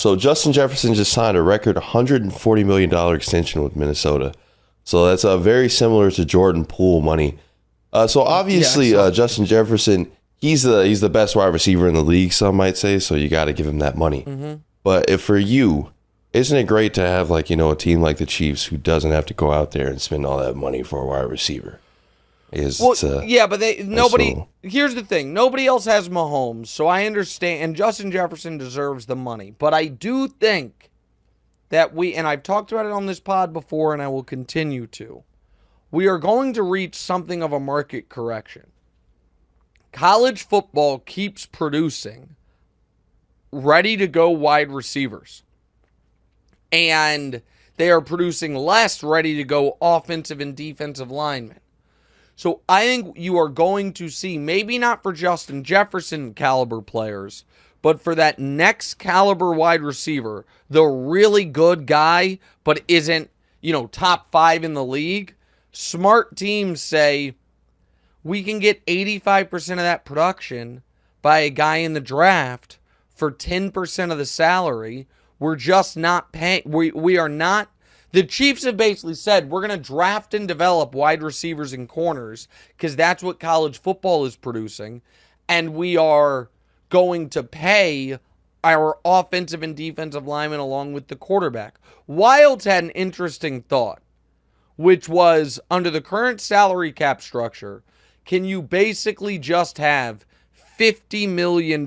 So Justin Jefferson just signed a record $140 million extension with Minnesota. So that's very similar to Jordan Poole money. So obviously, Justin Jefferson, he's the best wide receiver in the league, some might say. So you got to give him that money. Mm-hmm. But if for you, isn't it great to have a team like the Chiefs who doesn't have to go out there and spend all that money for a wide receiver? But nobody. Here's the thing: nobody else has Mahomes, so I understand. And Justin Jefferson deserves the money, but I do think that and I've talked about it on this pod before, and I will continue to. We are going to reach something of a market correction. College football keeps producing ready-to-go wide receivers, and they are producing less ready-to-go offensive and defensive linemen. So I think you are going to see, maybe not for Justin Jefferson caliber players, but for that next caliber wide receiver, the really good guy, but isn't, top 5 in the league, smart teams say, we can get 85% of that production by a guy in the draft for 10% of the salary. We're just not paying. We are not. The Chiefs have basically said, we're going to draft and develop wide receivers and corners because that's what college football is producing. And we are going to pay our offensive and defensive linemen along with the quarterback. Wilds had an interesting thought, which was under the current salary cap structure, can you basically just have $50 million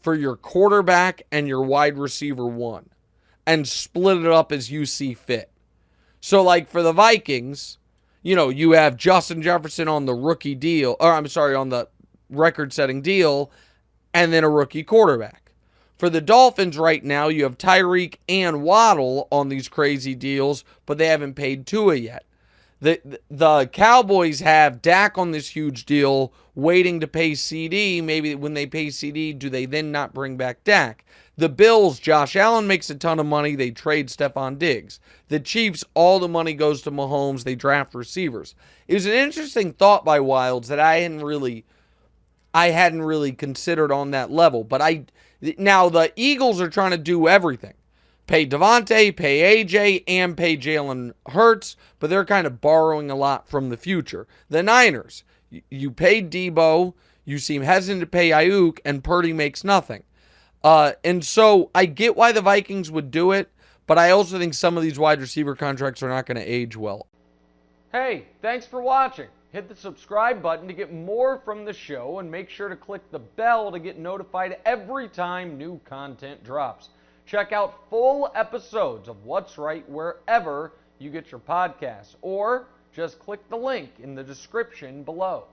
for your quarterback and your wide receiver one and split it up as you see fit? So like for the Vikings, you have Justin Jefferson on the rookie deal, on the record-setting deal, and then a rookie quarterback. For the Dolphins right now, you have Tyreek and Waddle on these crazy deals, but they haven't paid Tua yet. The Cowboys have Dak on this huge deal, waiting to pay CD. Maybe when they pay CD, do they then not bring back Dak? The Bills, Josh Allen makes a ton of money. They trade Stephon Diggs. The Chiefs, all the money goes to Mahomes. They draft receivers. It was an interesting thought by Wilds that I hadn't really considered on that level. But now the Eagles are trying to do everything. Pay Devontae, pay AJ, and pay Jalen Hurts, but they're kind of borrowing a lot from the future. The Niners, you paid Debo, you seem hesitant to pay Ayuk, and Purdy makes nothing. And so I get why the Vikings would do it, but I also think some of these wide receiver contracts are not going to age well. Hey, thanks for watching. Hit the subscribe button to get more from the show, and make sure to click the bell to get notified every time new content drops. Check out full episodes of What's Right wherever you get your podcasts, or just click the link in the description below.